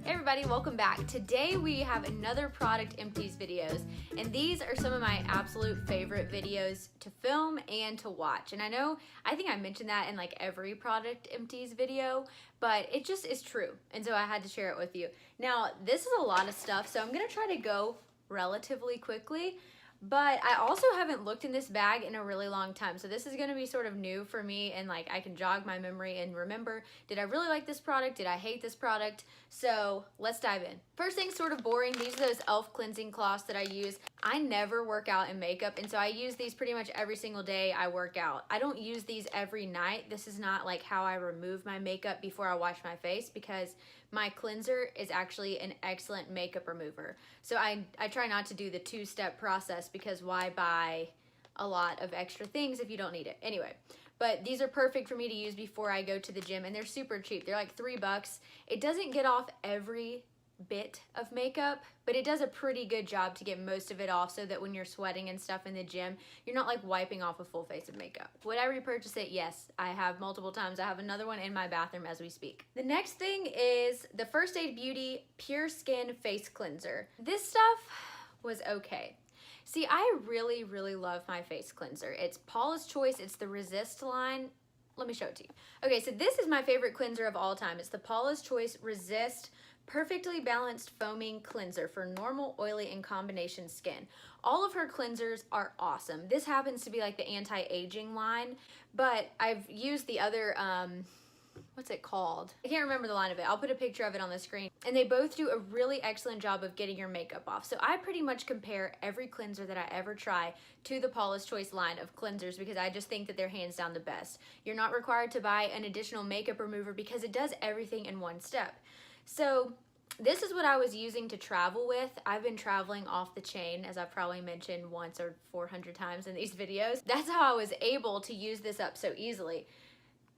Hey everybody, welcome back. Today we have another product empties videos, and these are some of my absolute favorite videos to film and to watch. And I think I mentioned that in like every product empties video, but it just is true. And so I had to share it with you. Now, this is a lot of stuff, so I'm gonna try to go relatively quickly. But I also haven't looked in this bag in a really long time. So this is going to be sort of new for me, and like I can jog my memory and remember, did I really like this product? Did I hate this product? So let's dive in. First thing, sort of boring. These are those e.l.f. cleansing cloths that I use. I never work out in makeup, and so I use these pretty much every single day I work out. I don't use these every night. This is not like how I remove my makeup before I wash my face, because my cleanser is actually an excellent makeup remover. So I try not to do the two-step process, because why buy a lot of extra things if you don't need it? Anyway, but these are perfect for me to use before I go to the gym, and they're super cheap. They're like $3. It doesn't get off every bit of makeup, but it does a pretty good job to get most of it off, so that when you're sweating and stuff in the gym, you're not like wiping off a full face of makeup. Would I repurchase it? Yes, I have multiple times. I have another one in my bathroom as we speak. The next thing is the First Aid Beauty Pure Skin Face Cleanser. This stuff was okay. See, I really, really love my face cleanser. It's Paulas Choice. It's the Resist line. Let me show it to you. Okay, so this is my favorite cleanser of all time. It's the Paulas Choice Resist Perfectly Balanced Foaming Cleanser for normal, oily, and combination skin. All of her cleansers are awesome. This happens to be like the anti-aging line, but I've used the other, what's it called? I can't remember the line of it. I'll put a picture of it on the screen. And they both do a really excellent job of getting your makeup off. So I pretty much compare every cleanser that I ever try to the Paula's Choice line of cleansers, because I just think that they're hands down the best. You're not required to buy an additional makeup remover because it does everything in one step. So this is what I was using to travel with. I've been traveling off the chain, as I've probably mentioned once or 400 times in these videos. That's how I was able to use this up so easily.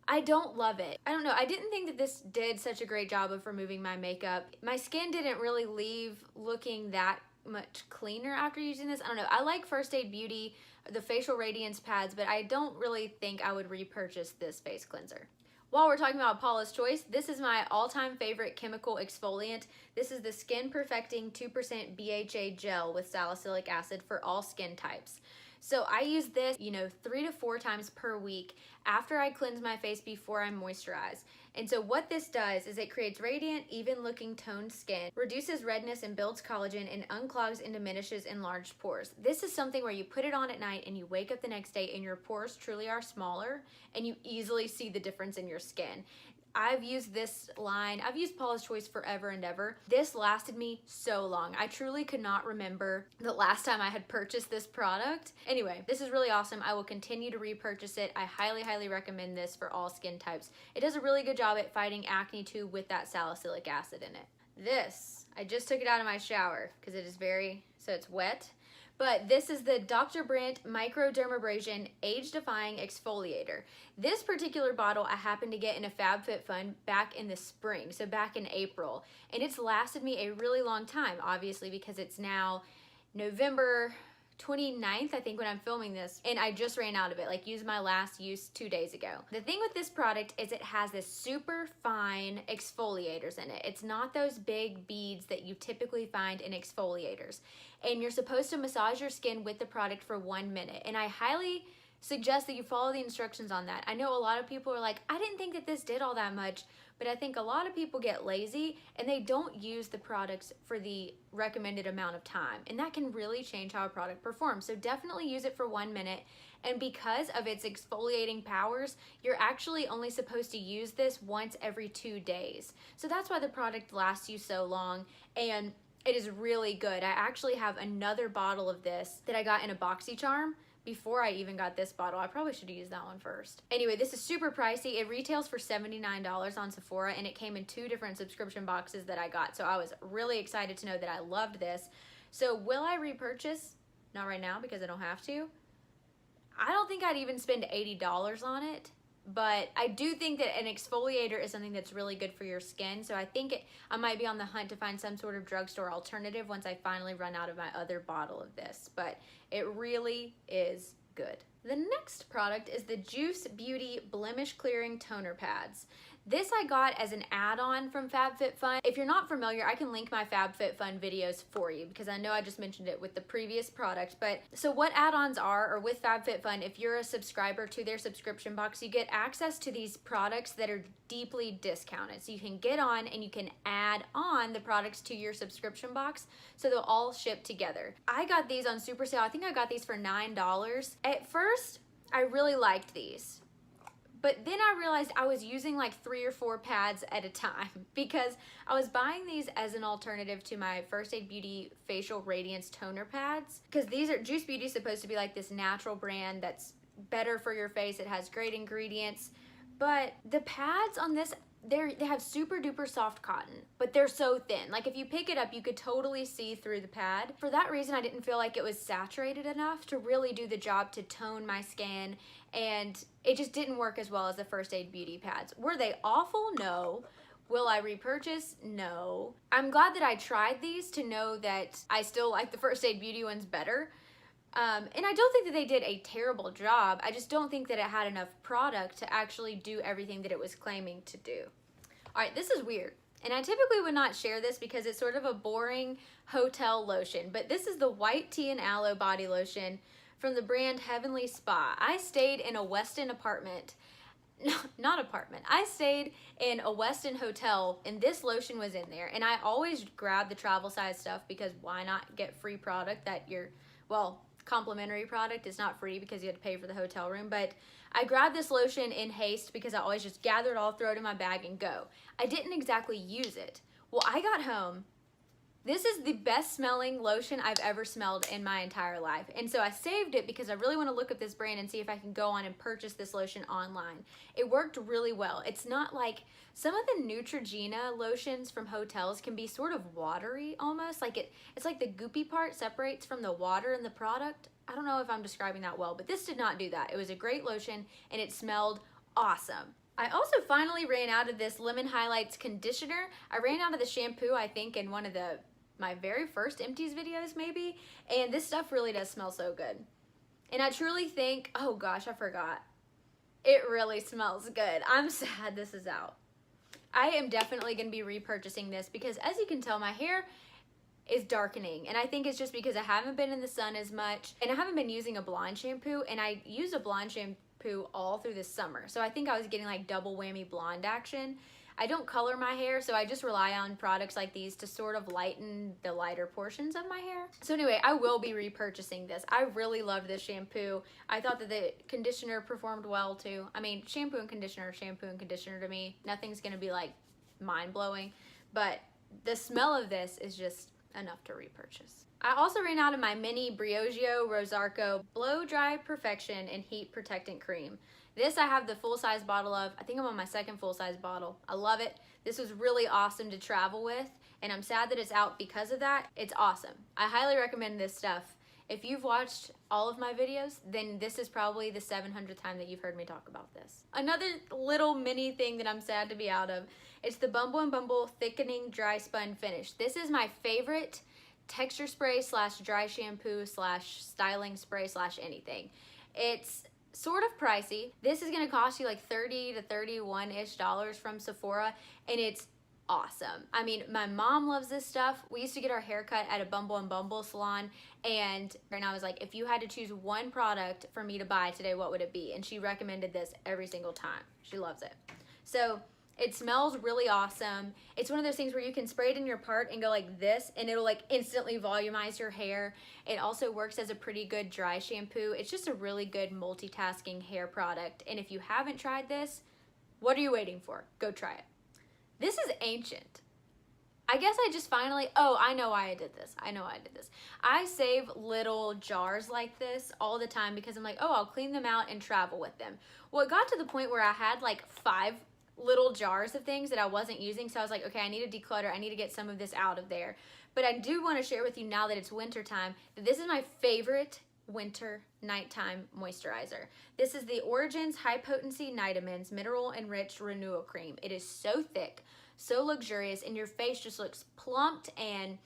I don't love it. I don't know. I didn't think that this did such a great job of removing my makeup. My skin didn't really leave looking that much cleaner after using this. I don't know. I like First Aid Beauty, the facial radiance pads, but I don't really think I would repurchase this face cleanser. While we're talking about Paula's Choice, this is my all-time favorite chemical exfoliant. This is the Skin Perfecting 2% BHA gel with salicylic acid for all skin types. So I use this, 3 to 4 times per week after I cleanse my face before I moisturize. And so what this does is it creates radiant, even-looking toned skin, reduces redness and builds collagen, and unclogs and diminishes enlarged pores. This is something where you put it on at night and you wake up the next day and your pores truly are smaller, and you easily see the difference in your skin. I've used this line, I've used Paula's Choice forever and ever. This lasted me so long. I truly could not remember the last time I had purchased this product. Anyway, this is really awesome. I will continue to repurchase it. I highly, highly recommend this for all skin types. It does a really good job at fighting acne too, with that salicylic acid in it. This, I just took it out of my shower because it is so it's wet. But this is the Dr. Brandt Microdermabrasion Age-Defying Exfoliator. This particular bottle I happened to get in a FabFitFun back in the spring, so back in April. And it's lasted me a really long time, obviously, because it's now November 29th, I think, when I'm filming this, and I just ran out of it, like used my last use 2 days ago. The thing with this product is it has this super fine exfoliators in it. It's not those big beads that you typically find in exfoliators. And you're supposed to massage your skin with the product for 1 minute. And I highly suggest that you follow the instructions on that. I know a lot of people are like, I didn't think that this did all that much, but I think a lot of people get lazy and they don't use the products for the recommended amount of time. And that can really change how a product performs. So definitely use it for 1 minute. And because of its exfoliating powers, you're actually only supposed to use this once every 2 days. So that's why the product lasts you so long. And it is really good. I actually have another bottle of this that I got in a BoxyCharm before I even got this bottle. I probably should have used that one first. Anyway, this is super pricey. It retails for $79 on Sephora, and it came in 2 different subscription boxes that I got. So I was really excited to know that I loved this. So will I repurchase? Not right now, because I don't have to. I don't think I'd even spend $80 on it. But I do think that an exfoliator is something that's really good for your skin. So I think I might be on the hunt to find some sort of drugstore alternative once I finally run out of my other bottle of this. But it really is good. The next product is the Juice Beauty Blemish Clearing Toner Pads. This I got as an add-on from FabFitFun. If you're not familiar, I can link my FabFitFun videos for you because I know I just mentioned it with the previous product. But so what add-ons are, or with FabFitFun, if you're a subscriber to their subscription box, you get access to these products that are deeply discounted. So you can get on and you can add on the products to your subscription box so they'll all ship together. I got these on super sale. I think I got these for $9. At first, I really liked these. But then I realized I was using like 3 or 4 pads at a time because I was buying these as an alternative to my First Aid Beauty Facial Radiance Toner Pads. Because these are, Juice Beauty is supposed to be like this natural brand that's better for your face. It has great ingredients. But the pads on this, they have super duper soft cotton, but they're so thin. Like if you pick it up, you could totally see through the pad. For that reason, I didn't feel like it was saturated enough to really do the job to tone my skin, and it just didn't work as well as the First Aid Beauty pads. Were they awful? No. Will I repurchase? No. I'm glad that I tried these to know that I still like the First Aid Beauty ones better. And I don't think that they did a terrible job. I just don't think that it had enough product to actually do everything that it was claiming to do. All right, this is weird. And I typically would not share this because it's sort of a boring hotel lotion. But this is the White Tea and Aloe Body Lotion from the brand Heavenly Spa. I stayed in a Westin apartment. No, not apartment. I stayed in a Westin hotel and this lotion was in there. And I always grab the travel size stuff because why not get free product that you're, well, complimentary product. It's not free because you had to pay for the hotel room, but I grabbed this lotion in haste because I always just gather it all, throw it in my bag and go. I didn't exactly use it. Well, I got home. This is the best smelling lotion I've ever smelled in my entire life. And so I saved it because I really want to look up this brand and see if I can go on and purchase this lotion online. It worked really well. It's not like some of the Neutrogena lotions from hotels can be sort of watery almost. Like it's like the goopy part separates from the water in the product. I don't know if I'm describing that well, but this did not do that. It was a great lotion and it smelled awesome. I also finally ran out of this Lemon Highlights conditioner. I ran out of the shampoo, I think, in one of my very first Empties videos maybe, and this stuff really does smell so good. And I truly think, oh gosh, I forgot. It really smells good. I'm sad this is out. I am definitely going to be repurchasing this because as you can tell, my hair is darkening, and I think it's just because I haven't been in the sun as much, and I haven't been using a blonde shampoo, and I used a blonde shampoo all through the summer, so I think I was getting like double whammy blonde action. I don't color my hair, so I just rely on products like these to sort of lighten the lighter portions of my hair. So anyway, I will be repurchasing this. I really love this shampoo. I thought that the conditioner performed well too. I mean, shampoo and conditioner to me. Nothing's gonna be like mind-blowing, but the smell of this is just enough to repurchase. I also ran out of my mini Briogeo Rosarco Blow Dry Perfection and Heat Protectant Cream. This I have the full-size bottle of. I think I'm on my second full-size bottle. I love it. This was really awesome to travel with, and I'm sad that it's out because of that. It's awesome. I highly recommend this stuff. If you've watched all of my videos, then this is probably the 700th time that you've heard me talk about this. Another little mini thing that I'm sad to be out of, it's the Bumble Bumble Thickening Dry Spun Finish. This is my favorite texture spray slash dry shampoo slash styling spray slash anything. It's sort of pricey. This is gonna cost you like $30 to $31-ish from Sephora, and it's awesome. I mean, my mom loves this stuff. We used to get our haircut at a Bumble Bumble salon, and I was like, if you had to choose one product for me to buy today, what would it be? And she recommended this every single time. She loves it. So it smells really awesome. It's one of those things where you can spray it in your part and go like this, and it'll like instantly volumize your hair. It also works as a pretty good dry shampoo. It's just a really good multitasking hair product. And if you haven't tried this, what are you waiting for? Go try it. This is ancient. I guess I just finally, oh, I know why I did this. I save little jars like this all the time because I'm like, oh, I'll clean them out and travel with them. Well, it got to the point where I had like 5 little jars of things that I wasn't using, so I was like, okay, I need to declutter. I need to get some of this out of there. But I do want to share with you now that it's winter time that this is my favorite winter nighttime moisturizer. This is the Origins High Potency Nitamins Mineral Enriched Renewal Cream. It is so thick, so luxurious, and your face just looks plumped and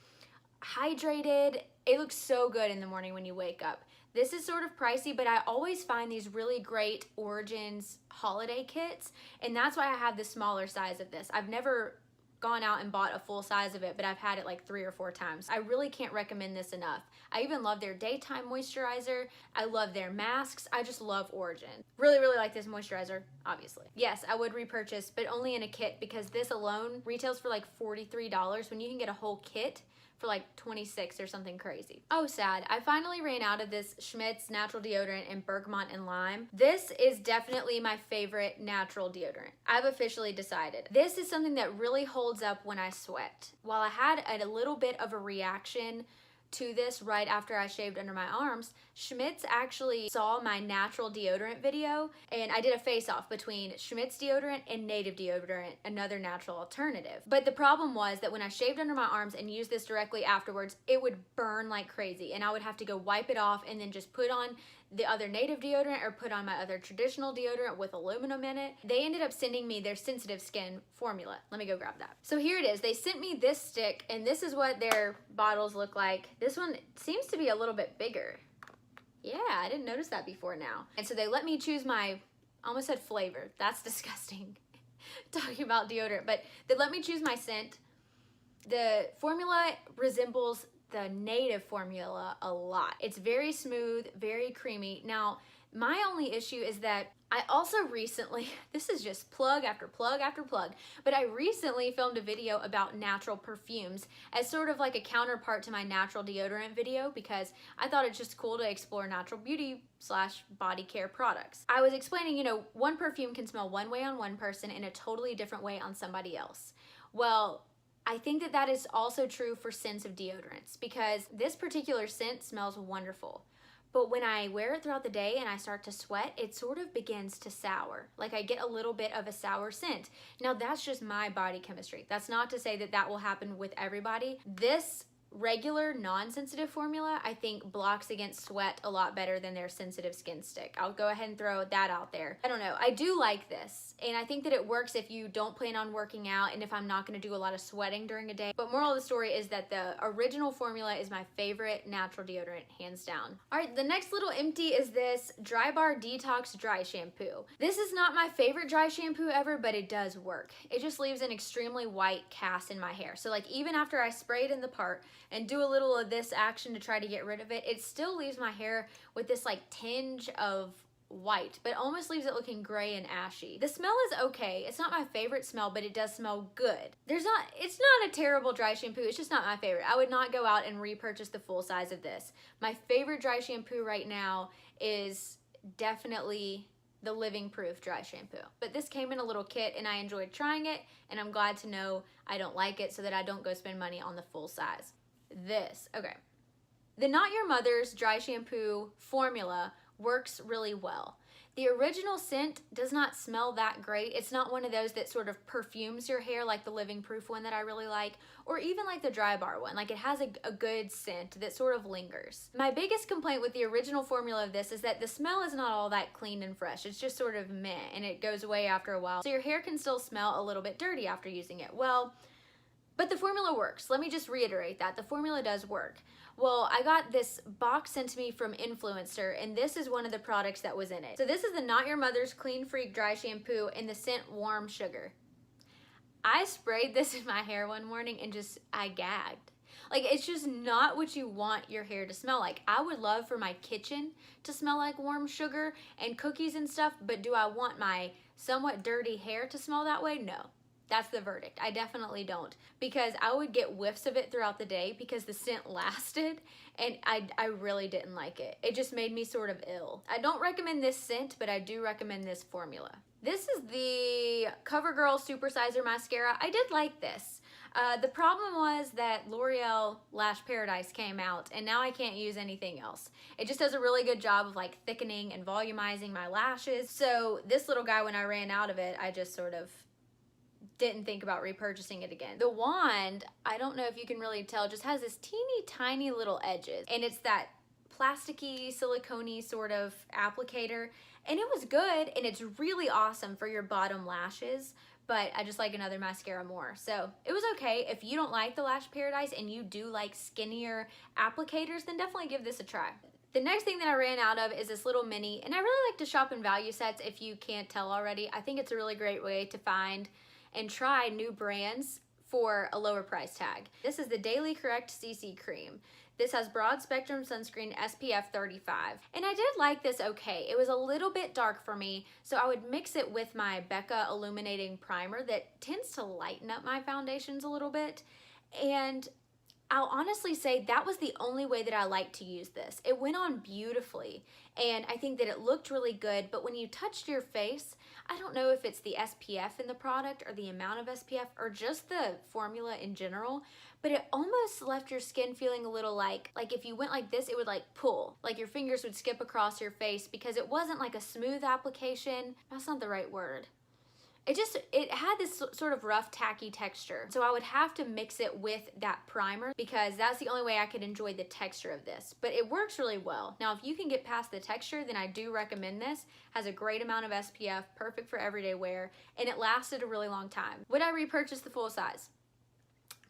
hydrated. It looks so good in the morning when you wake up. This is sort of pricey, but I always find these really great Origins holiday kits, and that's why I have the smaller size of this. I've never gone out and bought a full size of it, but I've had it like 3 or 4 times. I really can't recommend this enough. I even love their daytime moisturizer. I love their masks. I just love Origin. Really, really like this moisturizer, obviously. Yes, I would repurchase, but only in a kit, because this alone retails for like $43 when you can get a whole kit for like 26 or something crazy. Oh, sad. I finally ran out of this Schmidts natural deodorant in bergamot and lime. This is definitely my favorite natural deodorant. I've officially decided. This is something that really holds up when I sweat. While I had a little bit of a reaction to this right after I shaved under my arms, Schmidts actually saw my natural deodorant video, and I did a face-off between Schmidts deodorant and native deodorant, another natural alternative. But the problem was that when I shaved under my arms and used this directly afterwards, it would burn like crazy, and I would have to go wipe it off and then just put on the other native deodorant or put on my other traditional deodorant with aluminum in it. They ended up sending me their sensitive skin formula. Let me go grab that. So here it is. They sent me this stick, and this is what their bottles look like. This one seems to be a little bit bigger. Yeah, I didn't notice that before now. And so they let me choose my, I almost said flavor. That's disgusting. Talking about deodorant, but they let me choose my scent. The formula resembles the native formula a lot. It's very smooth, very creamy. Now, my only issue is that I also recently, this is just plug after plug after plug, but I recently filmed a video about natural perfumes as sort of like a counterpart to my natural deodorant video, because I thought it's just cool to explore natural beauty / body care products. I was explaining, you know, one perfume can smell one way on one person and a totally different way on somebody else. Well, I think that that is also true for scents of deodorants, because this particular scent smells wonderful. But when I wear it throughout the day and I start to sweat, it sort of begins to sour. Like I get a little bit of a sour scent. Now that's just my body chemistry. That's not to say that that will happen with everybody. This regular non-sensitive formula, I think, blocks against sweat a lot better than their sensitive skin stick. I'll go ahead and throw that out there. I don't know. I do like this, and I think that it works if you don't plan on working out and if I'm not going to do a lot of sweating during a day. But moral of the story is that the original formula is my favorite natural deodorant, hands down. All right, the next little empty is this Dry Bar Detox Dry Shampoo. This is not my favorite dry shampoo ever, but it does work. It just leaves an extremely white cast in my hair. So like even after I spray it in the part and do a little of this action to try to get rid of it, it still leaves my hair with this like tinge of white, but almost leaves it looking gray and ashy. The smell is okay. It's not my favorite smell, but it does smell good. It's not a terrible dry shampoo. It's just not my favorite. I would not go out and repurchase the full size of this. My favorite dry shampoo right now is definitely the Living Proof dry shampoo. But this came in a little kit and I enjoyed trying it, and I'm glad to know I don't like it so that I don't go spend money on the full size. This, okay. The Not Your Mother's dry shampoo formula works really well. The original scent does not smell that great. It's not one of those that sort of perfumes your hair like the Living Proof one that I really like, or even like the Dry Bar one. Like it has a good scent that sort of lingers. My biggest complaint with the original formula of this is that the smell is not all that clean and fresh. It's just sort of meh, and it goes away after a while. So your hair can still smell a little bit dirty after using it. Well, but the formula works. Let me just reiterate that. The formula does work. Well, I got this box sent to me from Influencer, and this is one of the products that was in it. So this is the Not Your Mother's Clean Freak Dry Shampoo in the scent Warm Sugar. I sprayed this in my hair one morning and I gagged. Like, it's just not what you want your hair to smell like. I would love for my kitchen to smell like warm sugar and cookies and stuff, but do I want my somewhat dirty hair to smell that way? No. That's the verdict. I definitely don't, because I would get whiffs of it throughout the day because the scent lasted, and I really didn't like it. It just made me sort of ill. I don't recommend this scent, but I do recommend this formula. This is the CoverGirl Supersizer Mascara. I did like this. The problem was that L'Oreal Lash Paradise came out, and now I can't use anything else. It just does a really good job of like thickening and volumizing my lashes. So this little guy, when I ran out of it, I just sort of didn't think about repurchasing it again. The wand, I don't know if you can really tell, just has this teeny tiny little edges, and it's that plasticky, silicone-y sort of applicator, and it was good, and it's really awesome for your bottom lashes, but I just like another mascara more. So it was okay. If you don't like the Lash Paradise and you do like skinnier applicators, then definitely give this a try. The next thing that I ran out of is this little mini, and I really like to shop in value sets if you can't tell already. I think it's a really great way to find and try new brands for a lower price tag. This is the Daily Correct CC Cream. This has broad spectrum sunscreen SPF 35. And I did like this okay. It was a little bit dark for me, so I would mix it with my Becca Illuminating Primer that tends to lighten up my foundations a little bit. And I'll honestly say that was the only way that I like to use this. It went on beautifully, and I think that it looked really good, but when you touched your face, I don't know if it's the SPF in the product or the amount of SPF or just the formula in general, but it almost left your skin feeling a little like if you went like this, it would like pull, like your fingers would skip across your face because it wasn't like a smooth application. That's not the right word. It had this sort of rough, tacky texture. So I would have to mix it with that primer because that's the only way I could enjoy the texture of this. But it works really well. Now, if you can get past the texture, then I do recommend this. Has a great amount of SPF, perfect for everyday wear, and it lasted a really long time. Would I repurchase the full size?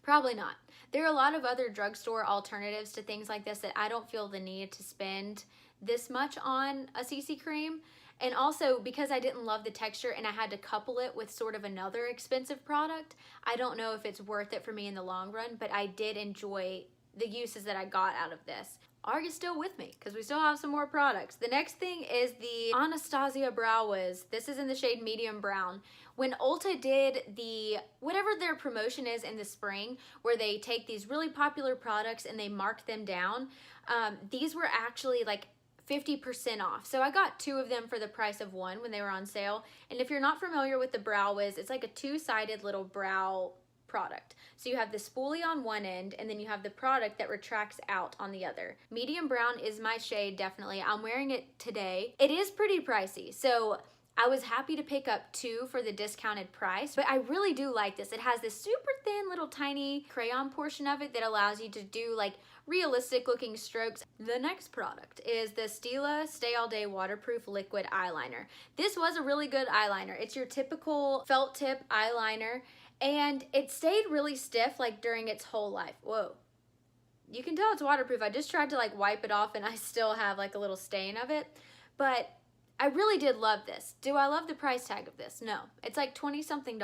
Probably not. There are a lot of other drugstore alternatives to things like this that I don't feel the need to spend this much on a CC cream. And also, because I didn't love the texture and I had to couple it with sort of another expensive product, I don't know if it's worth it for me in the long run, but I did enjoy the uses that I got out of this. Are you still with me? Because we still have some more products. The next thing is the Anastasia Brow Wiz. This is in the shade medium brown. When Ulta did whatever their promotion is in the spring, where they take these really popular products and they mark them down, these were actually like 50% off. So I got 2 of them for the price of 1 when they were on sale. And if you're not familiar with the Brow Wiz, it's like a 2-sided little brow product. So you have the spoolie on one end, and then you have the product that retracts out on the other. Medium brown is my shade, definitely. I'm wearing it today. It is pretty pricey, so I was happy to pick up 2 for the discounted price, but I really do like this. It has this super thin little tiny crayon portion of it that allows you to do like realistic looking strokes. The next product is the Stila Stay All Day Waterproof Liquid Eyeliner. This was a really good eyeliner. It's your typical felt tip eyeliner, and it stayed really stiff like during its whole life. Whoa. You can tell it's waterproof. I just tried to like wipe it off and I still have like a little stain of it, but I really did love this. Do I love the price tag of this? No. It's like $20-something.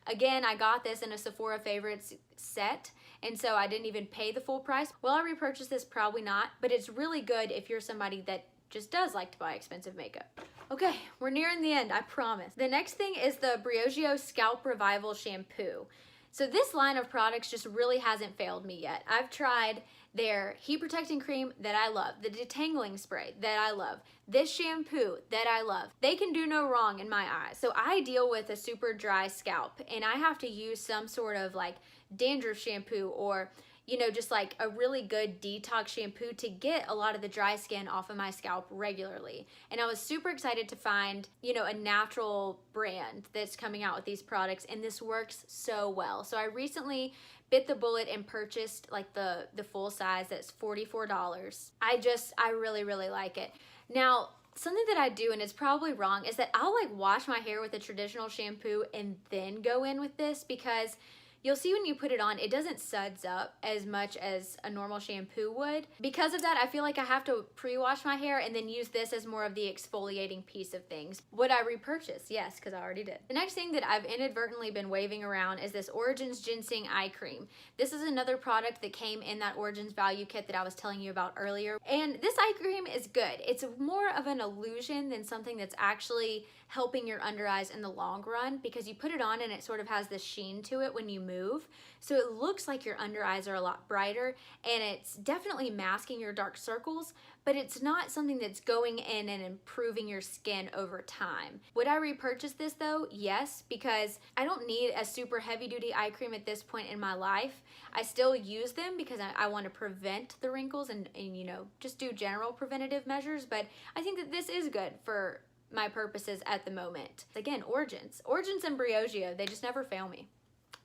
Again, I got this in a Sephora Favorites set, and so I didn't even pay the full price. Will I repurchase this? Probably not, but it's really good if you're somebody that just does like to buy expensive makeup. Okay, we're nearing the end, I promise. The next thing is the Briogeo Scalp Revival Shampoo. So this line of products just really hasn't failed me yet. I've tried their heat protecting cream that I love, the detangling spray that I love, this shampoo that I love. They can do no wrong in my eyes. So I deal with a super dry scalp, and I have to use some sort of like dandruff shampoo or, you know, just like a really good detox shampoo to get a lot of the dry skin off of my scalp regularly. And I was super excited to find, you know, a natural brand that's coming out with these products, and this works so well. So I recently bit the bullet and purchased like the full size that's $44. I really, really like it. Now, something that I do, and it's probably wrong, is that I'll like wash my hair with a traditional shampoo and then go in with this, because you'll see when you put it on, it doesn't suds up as much as a normal shampoo would. Because of that, I feel like I have to pre-wash my hair and then use this as more of the exfoliating piece of things. Would I repurchase? Yes, because I already did. The next thing that I've inadvertently been waving around is this Origins Ginseng Eye Cream. This is another product that came in that Origins value kit that I was telling you about earlier. And this eye cream is good. It's more of an illusion than something that's actually helping your under eyes in the long run, because you put it on and it sort of has this sheen to it when you move. So it looks like your under eyes are a lot brighter, and it's definitely masking your dark circles, but it's not something that's going in and improving your skin over time. Would I repurchase this though? Yes, because I don't need a super heavy duty eye cream at this point in my life. I still use them because I want to prevent the wrinkles and you know, just do general preventative measures, but I think that this is good for my purposes at the moment. Again, Origins and Briogeo, they just never fail me.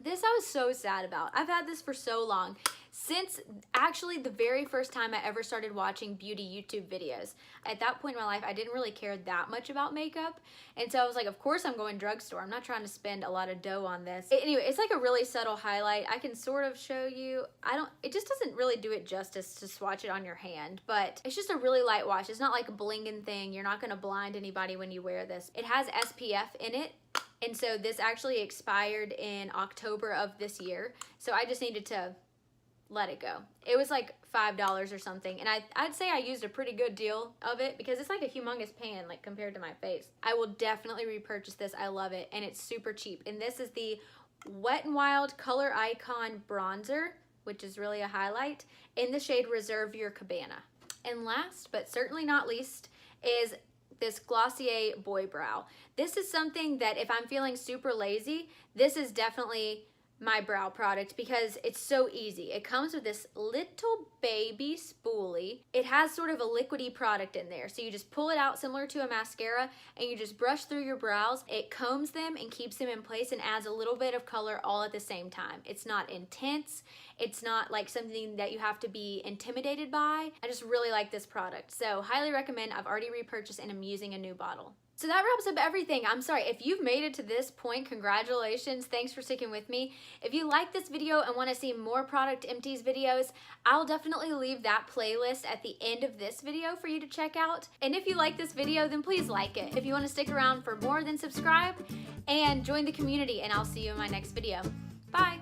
This I was so sad about. I've had this for so long. Since actually the very first time I ever started watching beauty YouTube videos. At that point in my life, I didn't really care that much about makeup. And so I was like, of course I'm going drugstore. I'm not trying to spend a lot of dough on this. Anyway, it's like a really subtle highlight. I can sort of show you. It just doesn't really do it justice to swatch it on your hand, but it's just a really light wash. It's not like a blinging thing. You're not gonna blind anybody when you wear this. It has SPF in it. And so this actually expired in October of this year. So I just needed to let it go. It was like $5 or something, and I'd say I used a pretty good deal of it because it's like a humongous pan like compared to my face. I will definitely repurchase this. I love it, and it's super cheap. And this is the Wet n Wild Color Icon Bronzer, which is really a highlight, in the shade Reserve Your Cabana. And last but certainly not least is this Glossier Boy Brow. This is something that if I'm feeling super lazy, this is definitely my brow product because it's so easy. It comes with this little baby spoolie. It has sort of a liquidy product in there. So you just pull it out similar to a mascara and you just brush through your brows. It combs them and keeps them in place and adds a little bit of color all at the same time. It's not intense. It's not like something that you have to be intimidated by. I just really like this product. So highly recommend. I've already repurchased and I'm using a new bottle. So that wraps up everything. I'm sorry, if you've made it to this point, congratulations. Thanks for sticking with me. If you like this video and want to see more product empties videos, I'll definitely leave that playlist at the end of this video for you to check out. And if you like this video, then please like it. If you want to stick around for more, then subscribe and join the community, and I'll see you in my next video. Bye.